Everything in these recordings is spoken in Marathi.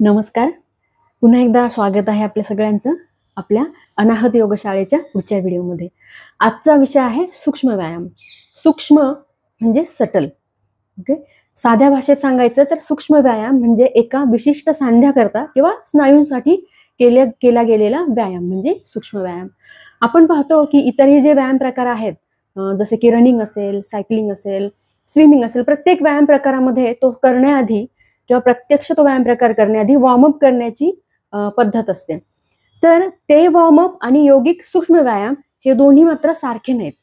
नमस्कार. पुन्हा एकदा स्वागत आहे आपल्या सगळ्यांचं आपल्या अनाहत योगशाळेच्या पुढच्या व्हिडिओमध्ये. आजचा विषय आहे सूक्ष्म व्यायाम. सूक्ष्म म्हणजे सटल. ओके, साध्या भाषेत सांगायचं तर सूक्ष्म व्यायाम म्हणजे एका विशिष्ट सांध्याकरता किंवा स्नायूंसाठी केला गेलेला व्यायाम म्हणजे सूक्ष्म व्यायाम. आपण पाहतो की इतरही जे व्यायाम प्रकार आहेत, जसे की रनिंग असेल, सायकलिंग असेल, स्विमिंग असेल, प्रत्येक व्यायाम प्रकारामध्ये तो करण्याआधी किंवा प्रत्यक्ष तो व्यायाम प्रकार करण्याआधी वॉर्मअप करण्याची पद्धत असते. तर ते वॉर्मअप आणि योगिक सूक्ष्म व्यायाम हे दोन्ही मात्र सारखे नाहीत.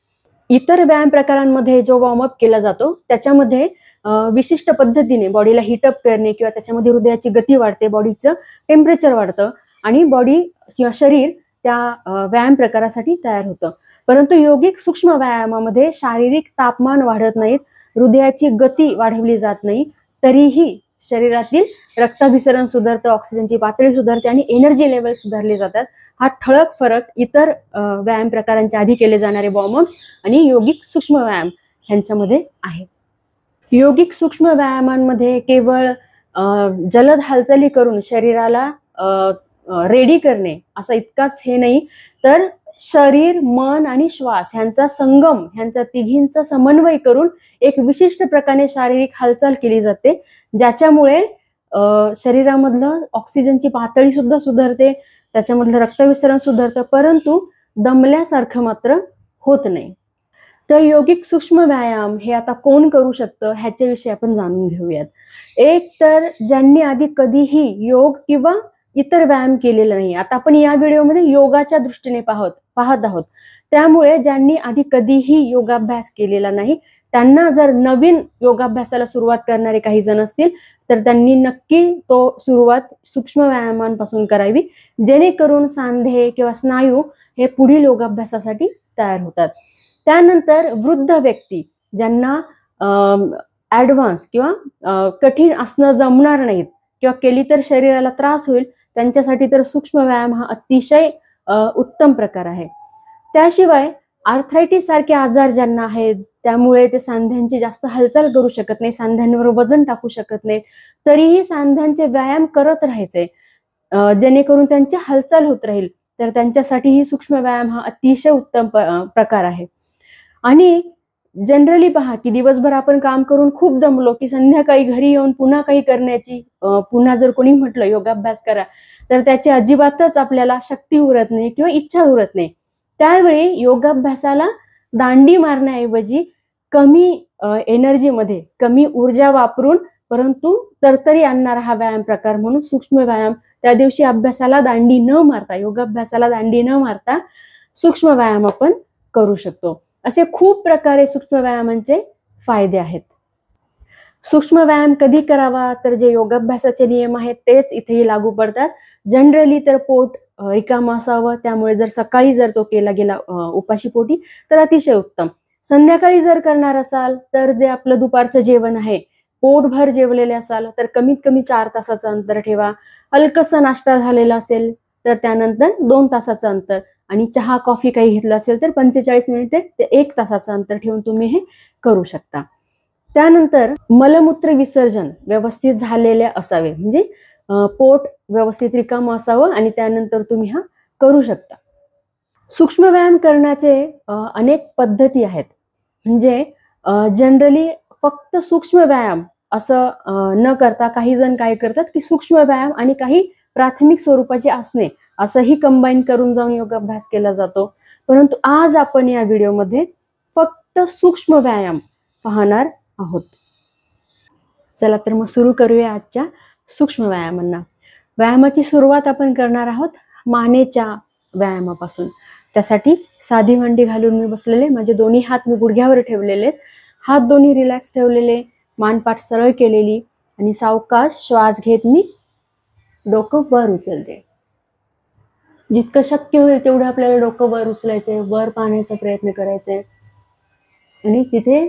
इतर व्यायाम प्रकारांमध्ये जो वॉर्मअप केला जातो त्याच्यामध्ये विशिष्ट पद्धतीने बॉडीला हिटअप करणे किंवा त्याच्यामध्ये हृदयाची गती वाढते, बॉडीचं टेम्परेचर वाढतं आणि बॉडी किंवा शरीर त्या व्यायाम प्रकारासाठी तयार होतं. परंतु योगिक सूक्ष्म व्यायामामध्ये शारीरिक तापमान वाढत नाहीत, हृदयाची गती वाढवली जात नाही, तरीही शरीरातील रक्ताभिसरण सुधारतं, ऑक्सिजनची पातळी सुधारते आणि एनर्जी लेवल सुधारले जातात. हा ठळक फरक इतर व्यायाम प्रकारांच्या आधी केले जाणारे वॉर्मअप्स आणि योगिक सूक्ष्म व्यायाम ह्यांच्यामध्ये आहे. योगिक सूक्ष्म व्यायामांमध्ये केवळ जलद हालचाली करून शरीराला रेडी करणे असं इतकाच हे नाही, तर शरीर, मन आणि श्वास ह्यांचा संगम, ह्यांचा तिघींचा समन्वय करून एक विशिष्ट प्रकारे शारीरिक हालचाल केली जाते, ज्याच्यामुळे शरीरामधलं ऑक्सिजनची पातळी सुद्धा सुधारते, त्याच्यामधलं रक्तविसरण सुधारतं, परंतु दमल्यासारखं मात्र होत नाही. तर योगिक सूक्ष्म व्यायाम हे आता कोण करू शकतं ह्याच्याविषयी आपण जाणून घेऊयात. एक तर ज्यांनी आधी कधीही योग किंवा इतर व्यायाम केलेला नाही. आता आपण या व्हिडिओमध्ये योगाच्या दृष्टीने पाहत आहोत, त्यामुळे ज्यांनी आधी कधीही योगाभ्यास केलेला नाही त्यांना जर नवीन योगाभ्यासाला सुरुवात करणारे काही जण असतील तर त्यांनी नक्की तो सुरुवात सूक्ष्म व्यायामांपासून करावी, जेणेकरून सांधे किंवा स्नायू हे पुढील योगाभ्यासासाठी तयार होतात. त्यानंतर वृद्ध व्यक्ती ज्यांना ॲडव्हान्स किंवा कठीण आसनं जमणार नाहीत किंवा केली तर शरीराला त्रास होईल, त्यांच्यासाठी तर सूक्ष्म व्यायाम हा अतिशय उत्तम प्रकार आहे. त्याशिवाय आर्थरायटिस सारखे आजार ज्यांना आहेत, त्यामुळे ते सांध्यांची जास्त हालचाल करू शकत नाही, सांध्यांवर वजन टाकू शकत नाही, तरीही सांध्यांचे व्यायाम करत राहायचे जेणेकरून त्यांची हालचाल होत राहील, तर त्यांच्यासाठीही सूक्ष्म व्यायाम हा अतिशय उत्तम प्रकार आहे. आणि जनरली पहा की दिवसभर आपण काम करून खूप दमलो की संध्याकाळी घरी येऊन पुन्हा काही करण्याची, पुन्हा जर कोणी म्हटलं योगाभ्यास करा तर त्याची अजिबातच आपल्याला शक्ती उरत नाही किंवा इच्छा उरत नाही. त्यावेळी योगाभ्यासाला दांडी मारण्याऐवजी कमी एनर्जीमध्ये, कमी ऊर्जा वापरून परंतु तरतरी आणणारा हा व्यायाम प्रकार म्हणून सूक्ष्म व्यायाम, त्या दिवशी अभ्यासाला दांडी न मारता, योगाभ्यासाला दांडी न मारता सूक्ष्म व्यायाम आपण करू शकतो. असे खूप प्रकारे सूक्ष्म व्यायामांचे फायदे आहेत. सूक्ष्म व्यायाम कधी करावा, तर जे योगाभ्यासाचे नियम आहेत तेच इथेही लागू पडतात. जनरली तर पोट रिकामं असावं, त्यामुळे जर सकाळी जर तो केला गेला उपाशी पोटी तर अतिशय उत्तम. संध्याकाळी जर करणार असाल तर जे आपलं दुपारचं जेवण आहे, पोटभर जेवलेले असाल तर कमीत कमी 4 तासाचं अंतर ठेवा. हलकसा नाश्ता झालेला असेल तर त्यानंतर 2 तासाचं अंतर, आणि चहा कॉफी काही घेतलं असेल तर 45 मिनिटे ते 1 तासाचं अंतर ठेवून तुम्ही हे करू शकता. त्यानंतर मलमूत्र विसर्जन व्यवस्थित झालेले असावे, म्हणजे पोट व्यवस्थित रिकामं असावं आणि त्यानंतर तुम्ही हा करू शकता. सूक्ष्म व्यायाम करण्याचे अनेक पद्धती आहेत. म्हणजे जनरली फक्त सूक्ष्म व्यायाम असं न करता काही जण काय करतात की सूक्ष्म व्यायाम आणि काही प्राथमिक स्वरूपाची आसने असंही कंबाईन करून जाऊन योगाभ्यास केला जातो. परंतु आज आपण या व्हिडिओमध्ये फक्त सूक्ष्म व्यायाम पाहणार आहोत. चला तर मग सुरू करूया आजच्या सूक्ष्म व्यायामांना. व्यायामाची सुरुवात आपण करणार आहोत मानेच्या व्यायामापासून. त्यासाठी साधी मांडी घालून मी बसलेले, माझे दोन्ही हात मी गुडघ्यावर ठेवलेले, हात दोन्ही रिलॅक्स ठेवलेले, मानपाठ सरळ केलेली आणि सावकाश श्वास घेत मी डोकं वर उचलते. जितकं शक्य होईल तेवढं आपल्याला डोकं वर उचलायचंय, वर पाहण्याचा प्रयत्न करायचंय आणि तिथे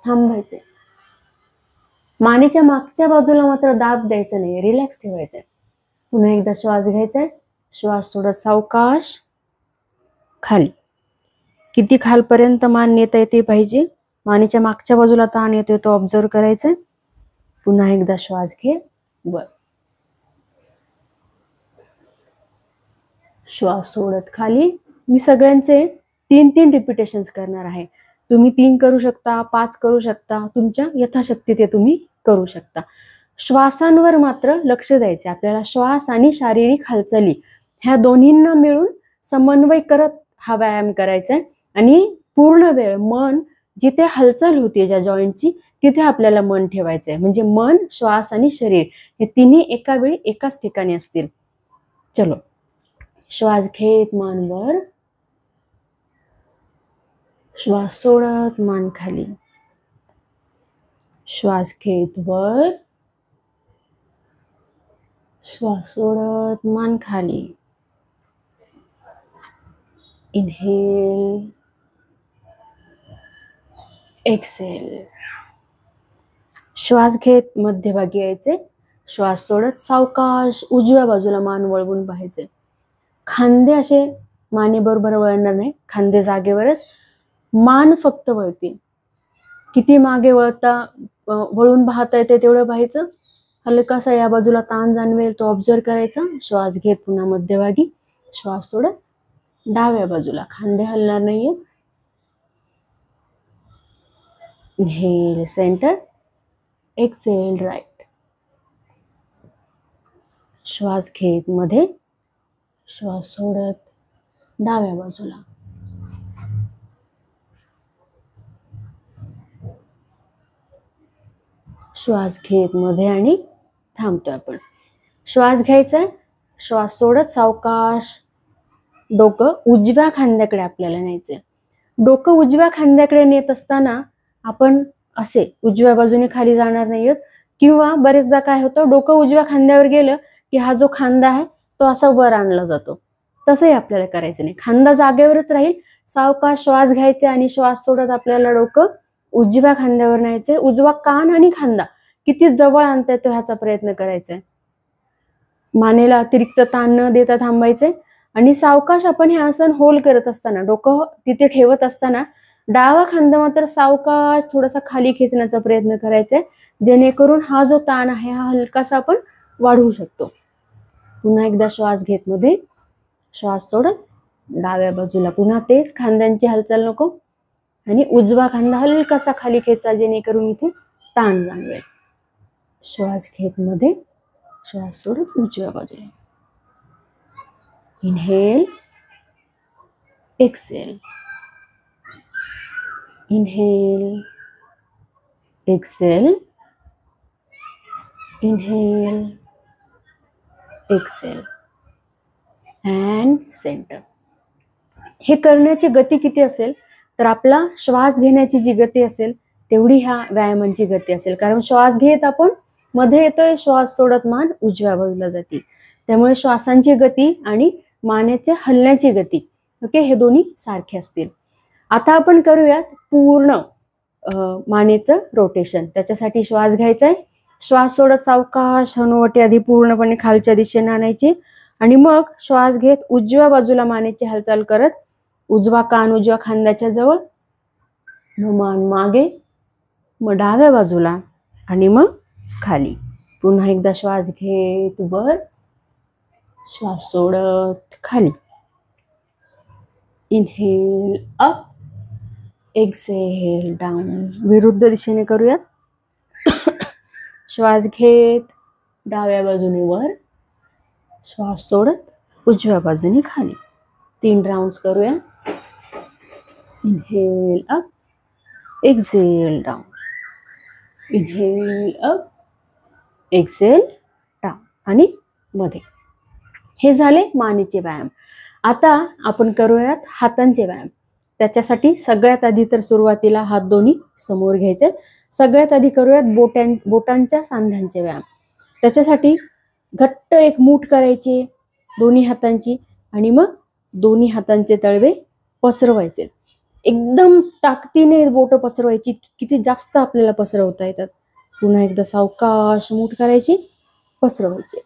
थांबायचंय. मानेच्या मागच्या बाजूला मात्र दाब द्यायचा नाही, रिलॅक्स ठेवायचंय. पुन्हा एकदा श्वास घ्यायचाय, श्वास थोडा सावकाश खाली. किती खालपर्यंत मान नेता येते पाहिजे, मानेच्या मागच्या बाजूला ताण येतोय तो ऑब्झर्व करायचा. पुन्हा एकदा श्वास घे, वर. श्वास सोडत खाली. मी सगळ्यांचे 3-3 रिपिटेशन्स करणार आहे. तुम्ही 3 करू शकता, 5 करू शकता, तुमच्या यथाशक्ती ते तुम्ही करू शकता. श्वासांवर मात्र लक्ष द्यायचे आपल्याला. श्वास आणि शारीरिक हालचाली ह्या दोन्हींना मिळून समन्वय करत हा व्यायाम करायचा आहे. आणि पूर्ण वेळ मन जिथे हालचाल होती ज्या जॉईंटची तिथे आपल्याला मन ठेवायचं आहे. म्हणजे मन, श्वास आणि शरीर हे तिन्ही एका वेळी एकाच ठिकाणी असतील. चलो, श्वास घेत मान वर, श्वास सोडत मान खाली. श्वास घेत वर, श्वास सोडत मान खाली. Inhale, exhale. श्वास घेत मध्यभागी यायचे. श्वास सोडत सावकाश उजव्या बाजूला मान वळवून पाहायचे. खांदे असे मानेबरोबर वळणार नाही, खांदे जागेवरच. मान फक्त वळतील. किती मागे वळून पाहता येते तेवढं पाहायचं. हलकासा या बाजूला ताण जाणवेल तो ऑब्झर्व करायचा. श्वास घेत पुन्हा मध्यभागी, श्वास सोडत डाव्या बाजूला, खांदे हलणार नाहीये. Inhale centre, exhale right. श्वास घेत मध्ये, श्वास सोडत डाव्या बाजूला. श्वास घेत मध्ये आणि थांबतोय आपण. श्वास घ्यायचा, श्वास सोडत सावकाश डोकं उजव्या खांद्याकडे आपल्याला न्यायचंय. डोकं उजव्या खांद्याकडे नेत असताना आपण असे उजव्या बाजूने खाली जाणार नाहीत. किंवा बरेचदा काय होतं, डोकं उजव्या खांद्यावर गेलं की हा जो खांदा आहे तो असा वर आणला जातो. तसंही आपल्याला करायचं नाही. खांदा जागेवरच राहील. सावकाश श्वास घ्यायचे आणि श्वास सोडत आपल्याला डोकं उजव्या खांद्यावर न्यायचे. उजवा कान आणि खांदा किती जवळ आणता येतो ह्याचा प्रयत्न करायचा आहे. मानेला अतिरिक्त ताण न देता थांबायचे. आणि सावकाश आपण हे आसन होल्ड करत असताना, डोकं तिथे ठेवत असताना डावा खांदा मात्र सावकाश थोडासा खाली खेचण्याचा प्रयत्न करायचा आहे, जेणेकरून हा जो ताण आहे हा हलकासा आपण वाढवू शकतो. पुन्हा एकदा श्वास घेत मध्ये, श्वास सोडत डाव्या बाजूला. पुन्हा तेच, खांद्यांची हालचाल नको. आणि उजवा खांदा हलकासा खाली खेचा, जेणेकरून इथे ताण जाणवेल. श्वास घेत मध्ये, श्वास सोडत उजव्या बाजूला. Inhale, exhale. Inhale, exhale. Inhale, exhale. And centre. हे करण्याची गती किती असेल तर आपला श्वास घेण्याची जी गती असेल तेवढी ह्या व्यायामांची गती असेल. कारण श्वास घेत आपण मध्ये येतोय, श्वास सोडत मान उजव्या बाजूला जाते. त्यामुळे श्वासांची गती आणि मानेचे हलण्याची गती, ओके, हे दोन्ही सारखे असतील. आता आपण करूयात पूर्ण मानेचं रोटेशन. त्याच्यासाठी श्वास घ्यायचा आहे. श्वास सोडत सावकाश हनुवटी आधी पूर्णपणे खालच्या दिशेने आणायची. आणि मग श्वास घेत उजव्या बाजूला मानेची हालचाल करत उजवा कान उजव्या खांद्याच्या जवळ, मग मान मागे, मग डाव्या बाजूला आणि मग खाली. पुन्हा एकदा श्वास घेत वर, श्वास सोडत खाली. Inhale up, exhale down. विरुद्ध दिशेने करूयात. श्वास घेत डाव्या बाजूने वर, श्वास सोडत उजव्या बाजूने खाली. 3 राउंड्स करूया. Inhale up, exhale down. Inhale up, exhale down आणि मध्ये. हे झाले मानेचे व्यायाम. आता आपण करूयात हातांचे व्यायाम. त्याच्यासाठी सगळ्यात आधी तर सुरुवातीला हात दोन्ही समोर घ्यायचे. सगळ्यात आधी करूयात बोटांच्या सांध्यांचे व्यायाम. त्याच्यासाठी घट्ट एक मूठ करायची दोन्ही हातांची आणि मग दोन्ही हातांचे तळवे पसरवायचे. एकदम ताकदीने बोट पसरवायची, किती जास्त आपल्याला पसरवता येतात. पुन्हा एकदा सावकाश मूठ करायची, पसरवायचे.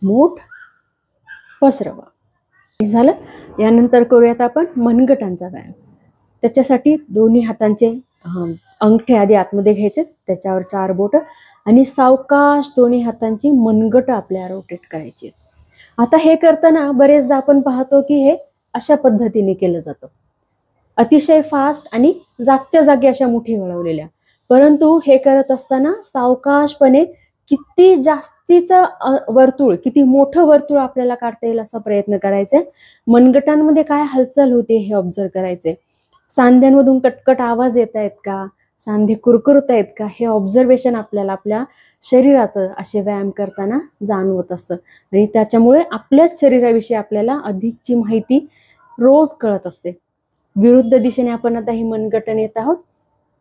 मूठ पसरवा. हे झालं. यानंतर करूयात आपण मनगटांचा व्यायाम. त्याच्यासाठी दोन्ही हातांचे अंगठे आधी आतमध्ये घ्यायचे, त्याच्यावर 4 बोट आणि सावकाश दोन्ही हातांची मनगट आपल्याला रोटेट करायची. आता हे करताना बरेचदा आपण पाहतो की हे अशा पद्धतीने केलं जातं, अतिशय फास्ट आणि जागच्या जागी अशा मुठी वळवलेल्या. परंतु हे करत असताना सावकाशपणे किती जास्तीचं वर्तुळ, किती मोठं वर्तुळ आपल्याला काढता येईल असा प्रयत्न करायचा. मनगटांमध्ये काय हालचाल होते हे ऑब्झर्व करायचे. सांध्यांमधून कटकट आवाज येत आहेत का, सांधे कुरकुरत आहेत का, हे ऑब्झर्वेशन आपल्याला आपल्या शरीराचं असे व्यायाम करताना जाणवत असतं. आणि त्याच्यामुळे आपल्याच शरीराविषयी आपल्याला अधिकची माहिती रोज कळत असते. विरुद्ध दिशेने आपण आता ही मनगट नेत आहोत.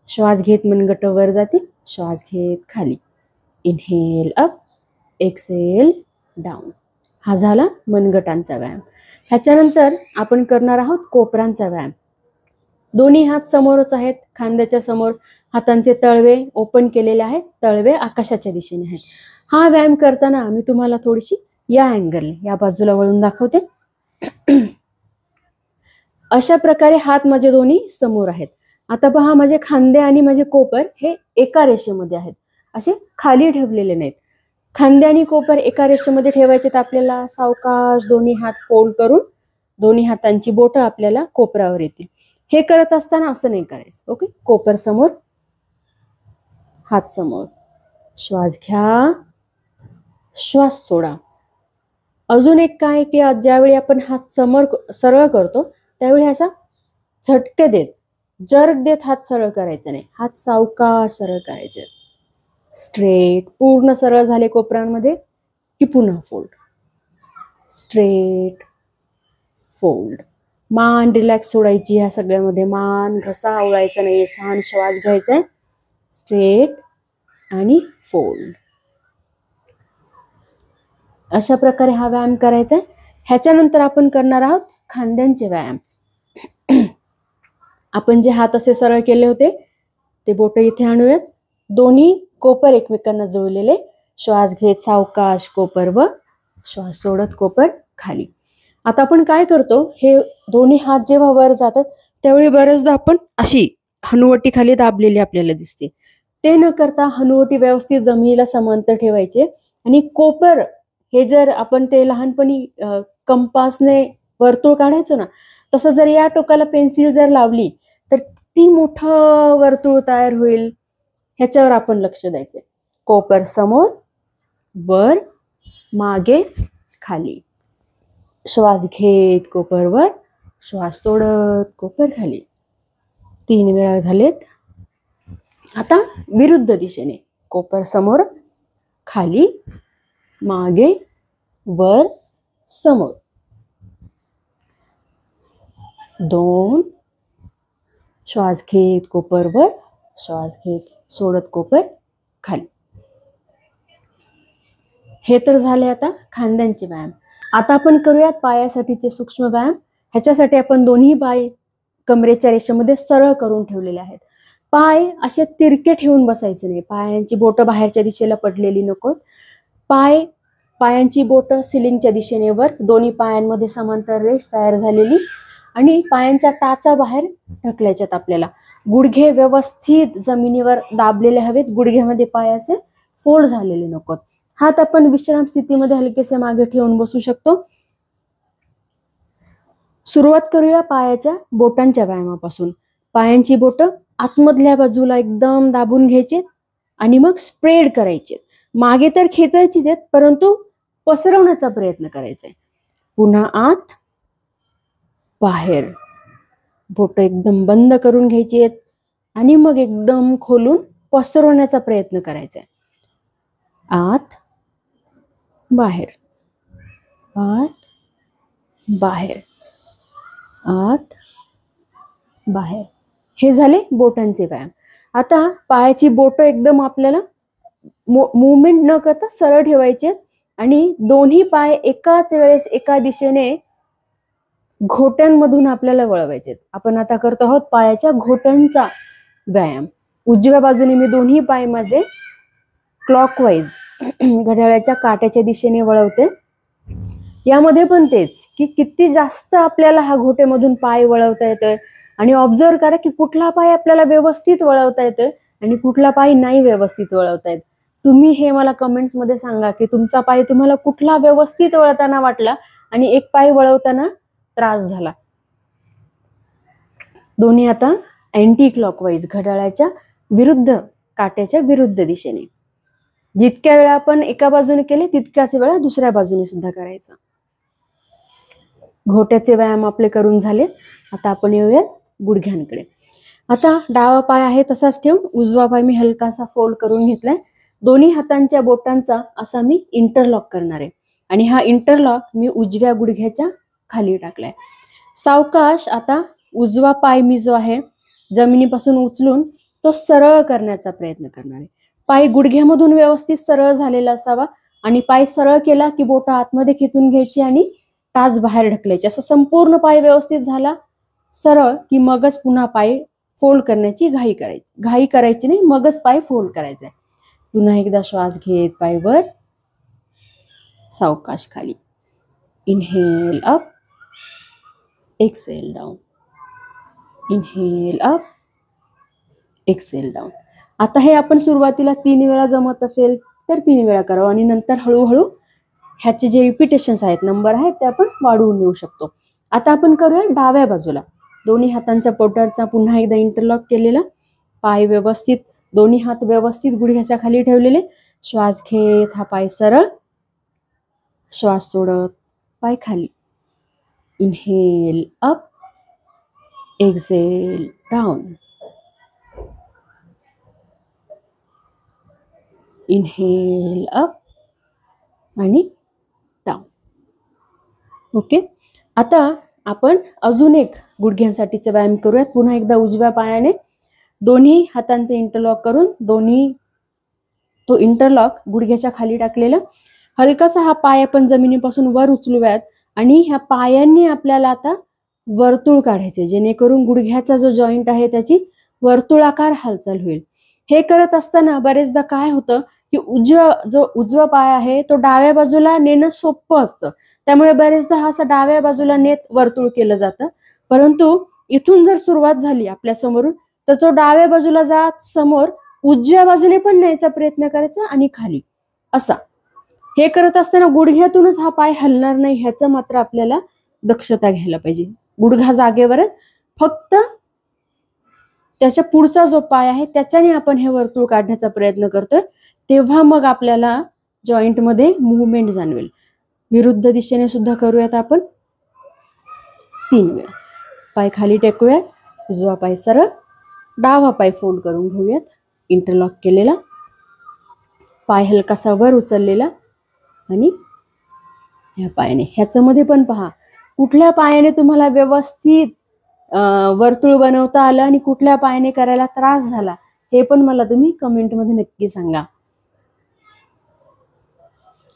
श्वास घेत मनगट वर जातील, श्वास घेत खाली. Inhale up, exhale down. हा झाला मनगटांचा व्यायाम. ह्याच्यानंतर आपण करणार आहोत कोपरांचा व्यायाम. दोन्ही हात समोरच आहेत, खांद्याच्या समोर हातांचे तळवे ओपन केलेले आहेत, तळवे आकाशाच्या दिशेने आहेत. हा व्यायाम करताना मी तुम्हाला थोडीशी या अँगलने या बाजूला वळून दाखवते. अशा प्रकारे हात माझे दोन्ही समोर आहेत. आता पहा, माझे खांदे आणि माझे कोपर हे एका रेषेमध्ये आहेत, असे खाली ठेवलेले नाहीत. खांदे आणि कोपर एका रेषेमध्ये ठेवायचे तर आपल्याला सावकाश दोन्ही हात फोल्ड करून दोन्ही हातांची बोटं आपल्याला कोपरावर येतील. हे करत असताना असं नाही करायचं. ओके, कोपर समोर, हात समोर. श्वास घ्या, श्वास सोडा. अजून एक काय की ज्यावेळी आपण हात समोर सरळ करतो त्यावेळी असा झटके देत, जर्क देत हात सरळ करायचा नाही. हात सावकाश सरळ करायचे. स्ट्रेट, पूर्ण सरळ झाले कोपरांमध्ये की पुन्हा फोल्ड. Straight, fold. मान रिलॅक्स सोडायची. ह्या सगळ्यामध्ये मान घसा आवळायचा नाही. छान श्वास घ्यायचा आहे. स्ट्रेट आणि फोल्ड. अशा प्रकारे हा व्यायाम करायचा आहे. ह्याच्यानंतर आपण करणार आहोत खांद्यांचे व्यायाम. आपण जे हात असे सरळ केले होते ते बोट इथे आणूयात. दोन्ही कोपर एकमेकांना जुळलेले. श्वास घेत सावकाश कोपर वर, श्वास सोडत कोपर खाली. आता आपण काय करतो, हे दोन्ही हात जेव्हा वर जातात त्यावेळी बरेचदा आपण अशी हनुवटी खाली दाबलेली आपल्याला दिसते. ते न करता हनुवटी व्यवस्थित जमिनीला समांतर ठेवायचे आणि कोपर हे जर आपण ते लहानपणी कंपासने वर्तुळ काढायचो ना, तसं जर या टोकाला पेन्सिल जर लावली तर किती मोठं वर्तुळ तयार होईल ह्याच्यावर आपण लक्ष द्यायचे. कोपर समोर, वर, मागे, खाली. श्वास घेत कोपर वर, श्वास सोडत कोपर खाली. 3 वेळा झालेत. आता विरुद्ध दिशेने कोपर समोर, खाली, मागे, वर, समोर. 2. श्वास घेत कोपर वर, श्वास घेत सोडत कोपर खाली. हे तर झाले आता खांद्यांचे व्यायाम. आता आपण करूयात पायासाठीचे सूक्ष्म व्यायाम. ह्याच्यासाठी आपण दोन्ही पाय कमरेच्या रेषेमध्ये सरळ करून ठेवलेले आहेत. पाय असे तिरके ठेवून बसायचे नाही. पायांची बोटं बाहेरच्या दिशेला पडलेली नकोत. पायांची बोटं सिलिंगच्या दिशेने वर, दोन्ही पायांमध्ये समांतर रेष तयार झालेली आणि पायांच्या टाचा बाहेर ढकलायच्यात आपल्याला. गुडघे व्यवस्थित जमिनीवर दाबलेले हवेत. गुडघ्यामध्ये पायाचे फोल्ड झालेले नकोत. हात आपण विश्राम स्थितीमध्ये हलकेसे मागे ठेवून बसू शकतो. सुरुवात करूया पायाच्या बोटांच्या व्यायामापासून. पायांची बोटं आतमधल्या बाजूला एकदम दाबून घ्यायचे आणि मग स्प्रेड करायचे. मागे तर खेचायचीच आहेत, परंतु पसरवण्याचा प्रयत्न करायचा आहे. पुन्हा आत, बाहेर. बोटं एकदम बंद करून घ्यायची आहेत आणि मग एकदम खोलून पसरवण्याचा प्रयत्न करायचा आहे. आत, बाहेर, आत, बाहेर, आत, बाहेर. हे झाले बोटांचे व्यायाम. आता पायाची बोटं एकदम आपल्याला मूवमेंट न करता सरळ ठेवायचे आणि दोन्ही पाय एकाच वेळेस एका दिशेने घोट्यांमधून आपल्याला वळवायचे. आपण आता करतो आहोत पायाच्या घोट्यांचा व्यायाम. उजव्या बाजूने मी दोन्ही पाय माझे क्लॉकवाईज घड्याळाच्या काट्याच्या दिशेने वळवते. यामध्ये पण तेच की किती जास्त आपल्याला हा घोटेमधून पाय वळवता येतोय आणि ऑब्झर्व करा की कुठला पाय आपल्याला व्यवस्थित वळवता येतोय आणि कुठला पाय नाही व्यवस्थित वळवता येत. तुम्ही हे मला कमेंट्स मध्ये सांगा की तुमचा पाय तुम्हाला कुठला व्यवस्थित वळताना वाटला आणि एक पाय वळवताना त्रास झाला. दोन्ही आता अँटी क्लॉकवाईज, घड्याळाच्या विरुद्ध, काट्याच्या विरुद्ध दिशेने. जितक्या वेळा आपण एका बाजूने केले तितक्याच वेळा दुसऱ्या बाजूने सुद्धा करायचा. घोट्याचे व्यायाम आपले करून झाले. आता आपण येऊयात गुडघ्यांकडे. आता डावा पाय आहे तसाच ठेवून उजवा पाय मी हलकासा फोल्ड करून घेतलाय. दोन्ही हातांच्या बोटांचा असा मी इंटरलॉक करणार आहे आणि हा इंटरलॉक मी उजव्या गुडघ्याच्या खाली टाकलाय. सावकाश आता उजवा पाय मी जो आहे जमिनीपासून उचलून तो सरळ करण्याचा प्रयत्न करणार आहे. पाय गुडघ्यामधून व्यवस्थित सरळ झालेला असावा आणि पाय सरळ केला की बोटं आतमध्ये खेचून घ्यायची आणि टाच बाहेर ढकलायची. असं संपूर्ण पाय व्यवस्थित झाला सरळ की मगच पुन्हा पाय फोल्ड करण्याची घाई करायची नाही, मगच पाय फोल्ड करायचा आहे. पुन्हा एकदा श्वास घेत पाय वर, सावकाश खाली. Inhale up, exhale down, inhale up, exhale down. आता हे आपण सुरुवातीला 3 वेळा जमत असेल तर 3 वेळा करावं आणि नंतर हळूहळू ह्याचे जे रिपिटेशन्स आहेत, नंबर आहेत, ते आपण वाढवून येऊ शकतो. आता आपण करूया डाव्या बाजूला. दोन्ही हातांच्या पोटाचा पुन्हा एकदा इंटरलॉक केलेला, पाय व्यवस्थित, दोन्ही हात व्यवस्थित गुडघ्याच्या खाली ठेवलेले. श्वास घेत हा पाय सरळ, श्वास सोडत पाय खाली. Inhale up, exhale down, inhale up आणि डाऊन. ओके. आता आपण अजून एक गुडघ्यांसाठीचा व्यायाम करूयात. पुन्हा एकदा उजव्या पायाने दोन्ही हातांचे इंटरलॉक करून तो इंटरलॉक गुडघ्याच्या खाली टाकलेला. हलकासा हा पाय आपण जमिनीपासून वर उचलूयात आणि ह्या पायांनी आपल्याला आता वर्तुळ काढायचे, जेणेकरून गुडघ्याचा जो जॉईंट आहे त्याची वर्तुळाकार हालचाल होईल. हे करत असताना बरेचदा काय होतं की उजवा पाय आहे तो डाव्या बाजूला नेणं सोपं असतं, त्यामुळे बरेचदा हा असं डाव्या बाजूला नेत वर्तुळ केलं जातं. परंतु इथून जर सुरुवात झाली आपल्या समोरून तर तो डाव्या बाजूला जात समोर उजव्या बाजूने पण न्यायचा प्रयत्न करायचा आणि खाली असा. हे करत असताना गुडघ्यातूनच हा पाय हलणार नाही, ह्याचं मात्र आपल्याला दक्षता घ्यायला पाहिजे. गुडघा जागेवरच, फक्त त्याच्या पुढचा जो पाय आहे त्याच्याने आपण हे वर्तुळ काढण्याचा प्रयत्न करतोय, तेव्हा मग आपल्याला जॉईंट मध्ये मूवमेंट जाणवेल. विरुद्ध दिशेने सुद्धा करूयात आपण 3 वेळा. पाय खाली टेकूयात, उजवा पाय सरळ, डावा पाय फोल्ड करून घेऊयात, इंटरलॉक केलेला, पाय हलकासा वर उचललेला आणि ह्या पायाने. ह्याचं मध्ये पण पहा कुठल्या पायाने तुम्हाला व्यवस्थित वर्तुळ बनवता आलं आणि कुठल्या पायाने करायला त्रास झाला, हे पण मला तुम्ही कमेंट मध्ये नक्की सांगा.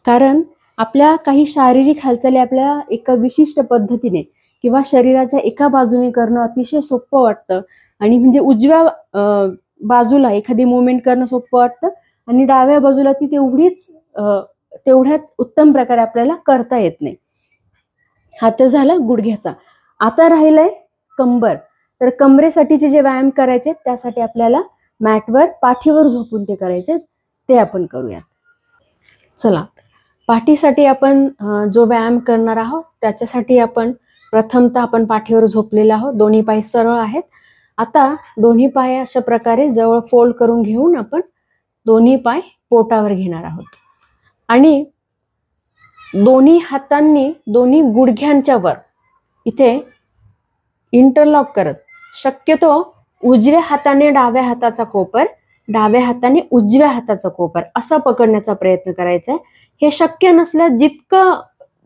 कारण आपल्या काही शारीरिक हालचाली आपल्या एका विशिष्ट पद्धतीने किंवा शरीराच्या एका बाजूने करणं अतिशय सोपं वाटतं आणि म्हणजे उजव्या बाजूला एखादी मुवमेंट करणं सोपं वाटतं आणि डाव्या बाजूला ती तेवढ्याच उत्तम प्रकारे आपल्याला करता येत नाही. हा तर झाला गुडघ्याचा. आता राहिलंय कंबर. तर कमरेसाठीचे जे व्यायाम करायचे त्यासाठी आपल्याला मॅटवर पाठीवर झोपून ते करायचे, ते आपण करूयात. चला, पाठीसाठी आपण जो व्यायाम करणार आहोत त्याच्यासाठी आपण प्रथमतः आपण पाठीवर झोपलेलो आहोत. दोन्ही पाय सरळ आहेत. आता दोन्ही पाय अशा प्रकारे जवळ फोल्ड करून घेऊन आपण दोन्ही पाय पोटावर घेणार आहोत आणि दोन्ही हातांनी दोन्ही गुडघ्यांच्या वर इथे इंटरलॉक करत, शक्यतो उजव्या हाताने डाव्या हाताचा कोपर, डाव्या हाताने उजव्या हाताचा कोपर असा पकडण्याचा प्रयत्न करायचा आहे. हे शक्य नसल्यास जितकं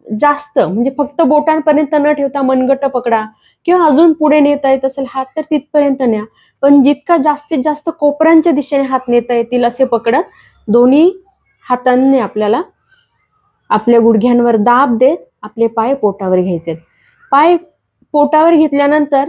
जास्त म्हणजे फक्त बोटांपर्यंत न ठेवता मनगट पकडा किंवा अजून पुढे नेता येत असेल हात तर तिथपर्यंत न्या, पण जितका जास्तीत जास्त कोपरांच्या दिशेने हात नेता येतील असे पकडत दोन्ही हातांनी आपल्याला आपल्या गुडघ्यांवर दाब देत आपले पाय पोटावर घ्यायचे. पाय पोटावर घेतल्यानंतर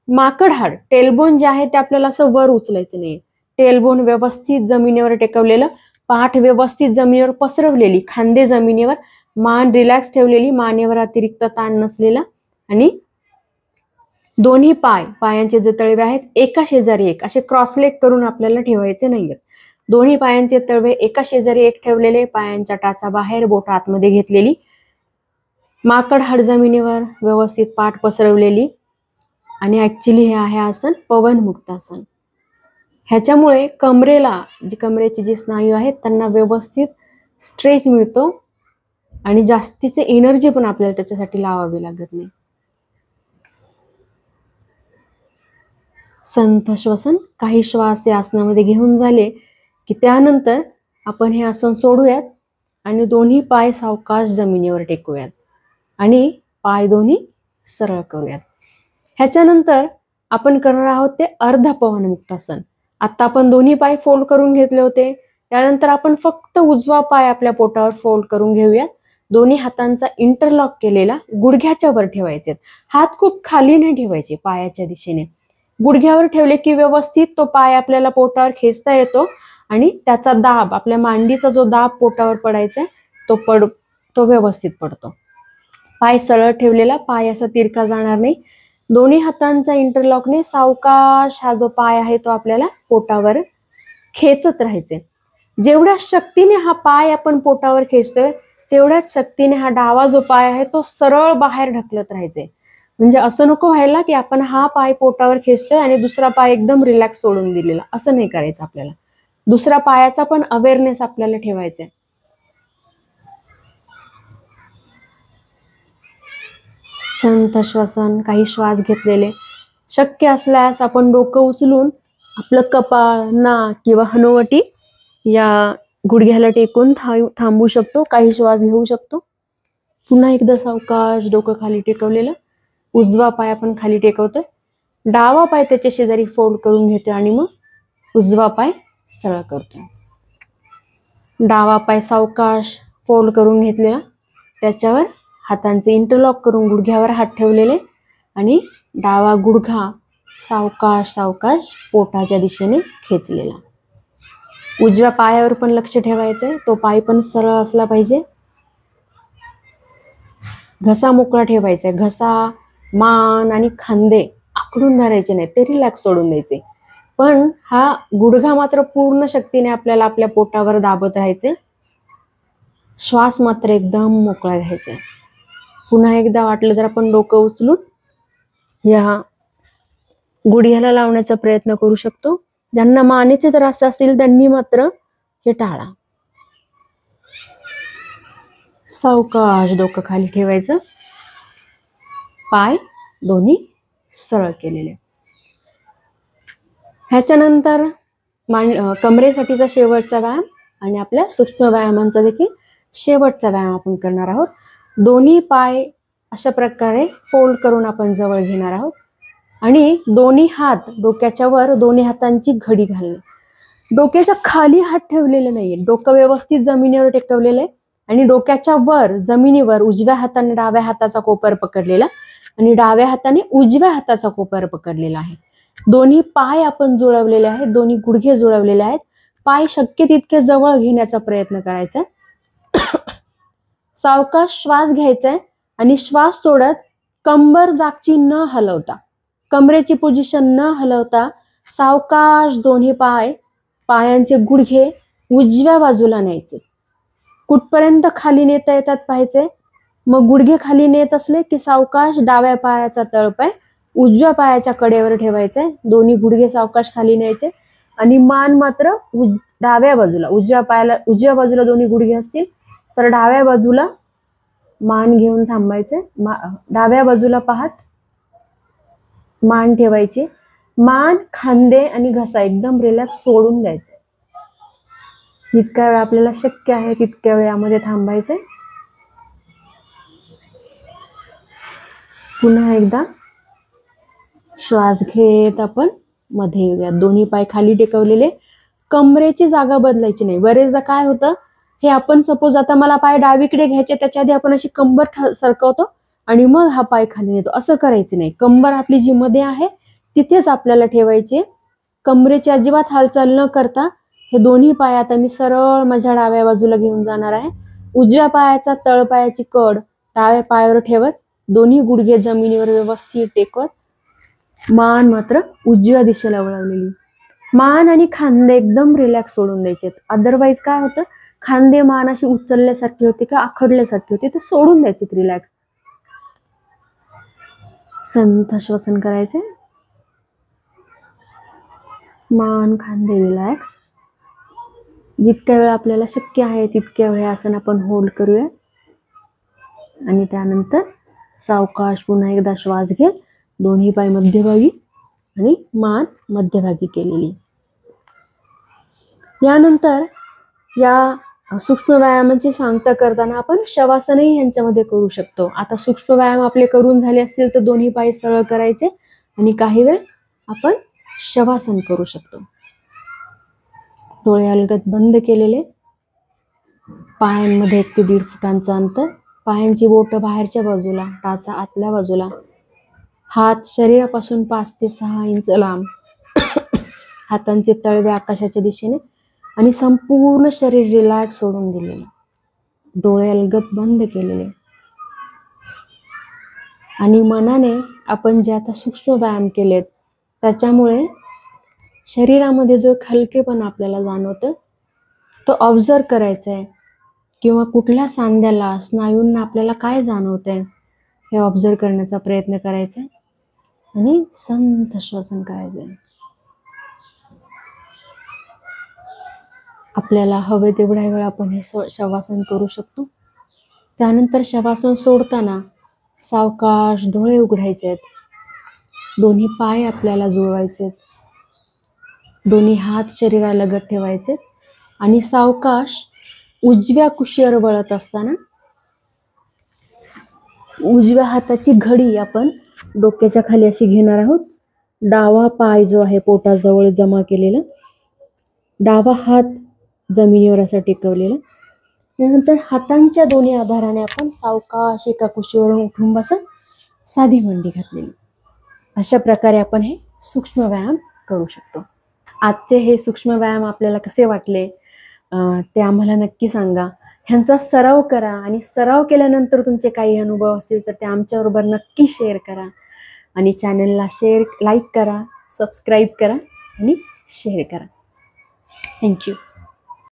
माकड हाड, टेलबोन जे आहे ते आपल्याला असं वर उचलायचं नाही. टेलबोन व्यवस्थित जमिनीवर टेकवलेलं, पाठ व्यवस्थित जमिनीवर पसरवलेली, खांदे जमिनीवर, मान रिलॅक्स ठेवलेली, मानेवर अतिरिक्त ताण नसलेला आणि दोन्ही पायांचे जे तळवे आहेत एका शेजारी एक असे क्रॉसलेग करून आपल्याला ठेवायचे नाहीयेत. दोन्ही पायांचे तळवे एका शेजारी एक ठेवलेले, पायांच्या टाचा बाहेर, बोट आतमध्ये घेतलेली, माकड हाड जमिनीवर, व्यवस्थित पाठ पसरवलेली. आणि ऍक्च्युली हे आहे आसन पवनमुक्तासन. ह्याच्यामुळे कमरेला कमरेचे जे स्नायू आहेत त्यांना व्यवस्थित स्ट्रेच मिळतो आणि जास्तीचे एनर्जी पण आपल्याला त्याच्यासाठी लावावी लागत नाही. संथ श्वसन. काही श्वास या आसनामध्ये घेऊन झाले की त्यानंतर आपण हे आसन सोडूयात आणि दोन्ही पाय सावकाश जमिनीवर टेकूयात आणि पाय दोन्ही सरळ करूयात. ह्याच्यानंतर आपण करणार आहोत ते अर्ध पवनमुक्तासन. आता आपण दोन्ही पाय फोल्ड करून घेतले होते, त्यानंतर आपण फक्त उजवा पाय आपल्या पोटावर फोल्ड करून घेऊयात. दोन्ही हातांचा इंटरलॉक केलेला गुडघ्याच्या वर ठेवायचे. हात खूप खाली नाही ठेवायचे, पायाच्या दिशेने. गुडघ्यावर ठेवले की व्यवस्थित तो पाय आपल्याला पोटावर खेचता येतो आणि त्याचा दाब, आपल्या मांडीचा जो दाब पोटावर पडायचा आहे तो व्यवस्थित पडतो. पाय सरळ ठेवलेला, पाय असा तिरका जाणार नाही. दोन्ही हातांच्या इंटरलॉकने सावकाश हा जो पाय आहे तो आपल्याला पोटावर खेचत राहायचे. जेवढ्या शक्तीने हा पाय आपण पोटावर खेचतोय तेवढ्याच शक्तीने हा डावा जो पाय आहे तो सरळ बाहेर ढकलत राहायचे. म्हणजे असं नको व्हायला की आपण हा पाय पोटावर खेचतोय आणि दुसरा पाय एकदम रिलॅक्स सोडून दिलेला, असं नाही करायचं आपल्याला. दुसऱ्या पायाचा पण अवेअरनेस आपल्याला ठेवायचा आहे. संथ श्वसन. काही श्वास घेतलेले. शक्य असल्यास आपण डोकं उचलून आपलं कपाळ, नाक किंवा हनुवटी या गुडघ्याला टेकून थांबू शकतो. काही श्वास घेऊ शकतो. पुन्हा एकदा सावकाश डोकं खाली टेकवलेलं. उजवा पाय आपण खाली टेकवतोय, डावा पाय त्याच्या शेजारी फोल्ड करून घेतोय आणि मग उजवा पाय सरळ करतोय. डावा पाय सावकाश फोल्ड करून घेतलेला, त्याच्यावर हातांचे इंटरलॉक करून गुडघ्यावर हात ठेवलेले आणि डावा गुडघा सावकाश सावकाश पोटाच्या दिशेने खेचलेला. उजव्या पायावर पण लक्ष ठेवायचंय, तो पाय पण सरळ असला पाहिजे. घसा मोकळा ठेवायचा आहे. घसा, मान आणि खांदे आखडून धरायचे नाही, ते रिलॅक्स सोडून द्यायचे. पण हा गुडघा मात्र पूर्ण शक्तीने आपल्याला आपल्या पोटावर दाबत राहायचे. श्वास मात्र एकदम मोकळा घ्यायचा. पुन्हा एकदा वाटलं तर आपण डोकं उचलून या गुडघ्याला लावण्याचा प्रयत्न करू शकतो. ज्यांना मानेचे त्रास असतील त्यांनी मात्र हे टाळा. सावकाश डोकं खाली ठेवायचं, पाय दोन्ही सरळ केलेले. ह्याच्यानंतर कमरेसाठीचा शेवटचा व्यायाम आणि आपल्या सूक्ष्म व्यायामांचा देखील शेवटचा व्यायाम आपण करणार आहोत. दोन्ही पाय अशा प्रकारे फोल्ड करून आपण जवळ घेणार आहोत आणि दोन्ही हात डोक्याच्या वर, दोन्ही हातांची घडी घालणे. डोक्याच्या खाली हात ठेवलेले नाहीये, डोकं व्यवस्थित जमिनीवर टेकवलेलं आहे आणि डोक्याच्या वर जमिनीवर उजव्या हाताने डाव्या हाताचा कोपर पकडलेला आणि डाव्या हाताने उजव्या हाताचा कोपर पकडलेला आहे. दोन्ही पाय आपण जुळवलेले आहेत, दोन्ही गुडघे जुळवलेले आहेत. पाय शक्य तितके जवळ घेण्याचा प्रयत्न करायचा. सावकाश श्वास घ्यायचाय आणि श्वास सोडत कंबर जागची न हलवता, कमरेची पोझिशन न हलवता सावकाश दोन्ही पायांचे गुडघे उजव्या बाजूला न्यायचे. कुठपर्यंत खाली नेता येतात पाहायचे. मग गुडघे खाली नेत असले की सावकाश डाव्या पायाचा तळपाय उजव्या पायाच्या कडेवर ठेवायचे. दोन्ही गुडघे सावकाश खाली न्यायचे आणि मान मात्र डाव्या बाजूला, उजव्या बाजूला दोन्ही गुडघे असतील तर डाव्या बाजूला मान घेऊन थांबायचे. डाव्या बाजूला पाहत मान ठेवायची. मान, खांदे आणि घसा एकदम रिलॅक्स सोडून द्यायचे. जितक्या वेळ आपल्याला शक्य आहे तितक्या वेळ यामध्ये थांबायचे. पुन्हा एकदा श्वास घेत आपण मध्ये येऊया. दोन्ही पाय खाली टेकवलेले. कमरेची जागा बदलायची नाही. बरेचदा काय होतं, हे आपण सपोज आता मला पाय डावीकडे घ्यायचे, त्याच्या आधी आपण अशी कंबर सरकवतो आणि मग हा पाय खाली नेतो. असं करायचं नाही. कंबर आपली जी मध्ये आहे तिथेच आपल्याला ठेवायची. कमरेची अजिबात हालचाल न करता हे दोन्ही पाय आता मी सरळ माझ्या डाव्या बाजूला घेऊन जाणार आहे. उजव्या पायाचा तळपायाची कड डाव्या पायावर ठेवत दोन्ही गुडघे जमिनीवर व्यवस्थित टेकवत मान मात्र उजव्या दिशेला वळवलेली. मान आणि खांदे एकदम रिलॅक्स सोडून द्यायचे. अदरवाईज काय होतं, खांदे मान अशी उचलल्यासारखी होते का आखडल्यासारखी होते, ते सोडून द्यायचे रिलॅक्स. संथ श्वसन करायचे. मान खांदे रिलॅक्स. जितक्या वेळ आपल्याला शक्य आहे तितक्या वेळ आसन आपण होल्ड करूया. आणि त्यानंतर सावकाश पुन्हा एकदा श्वास घे. दोन्ही पाय मध्यभागी आणि मान मध्यभागी केलेली. यानंतर या सूक्ष्म व्यायामाची सांगता करताना आपण शवासनही यांच्यामध्ये करू शकतो. आता सूक्ष्म व्यायाम आपले करून झाले असतील तर दोन्ही पाय सरळ करायचे आणि काही वेळ आपण शवासन करू शकतो. डोळे अलगद बंद केलेले. पायांमध्ये 1 ते 1.5 फुटांचं अंतर. पायांची बोटं बाहेरच्या बाजूला, टाचा आतल्या बाजूला. हात शरीरापासून 5 ते 6 इंच लांब. हातांचे तळवे आकाशाच्या दिशेने आणि संपूर्ण शरीर रिलॅक्स सोडून दिलेले. डोळे अलगद बंद केलेले. आणि मनाने आपण जे आता सूक्ष्म व्यायाम केलेत त्याच्यामुळे शरीरामध्ये जो हलकेपणा आपल्याला जाणवतं तो ऑब्झर्व करायचा आहे. किंवा कुठल्या सांध्याला स्नायूंना आपल्याला काय जाणवतंय हे ऑब्झर्व करण्याचा प्रयत्न करायचा आहे. आणि संथ श्वसन करायचंय. आपल्याला हवे तेवढ्या वेळ आपण हे शवासन करू शकतो. त्यानंतर शवासन सोडताना सावकाश डोळे उघडायचे आहेत. दोन्ही पाय आपल्याला जुळवायचे आहेत. दोन्ही हात शरीराला लगत ठेवायचे आणि सावकाश उजव्या कुशीवर वळत असताना उजव्या हाताची घडी आपण डोक्याच्या खाली अशी घेणार आहोत. डावा पाय जो आहे पोटाजवळ जमा केलेला, डावा हात जमिनीवर असा टेकवलेला. त्यानंतर हातांच्या दोन्ही आधाराने आपण सावकाश एका कुशीवरून उठून बसा, साधी मांडी घातलेली. अशा प्रकारे आपण हे सूक्ष्म व्यायाम करू शकतो. आजचे हे सूक्ष्म व्यायाम आपल्याला कसे वाटले ते आम्हाला नक्की सांगा. ह्यांचा सराव करा आणि सराव केल्यानंतर तुमचे काही अनुभव असतील तर ते आमच्याबरोबर नक्की शेअर करा. आणि चॅनलला लाईक करा, सबस्क्राईब करा आणि शेअर करा. थँक्यू.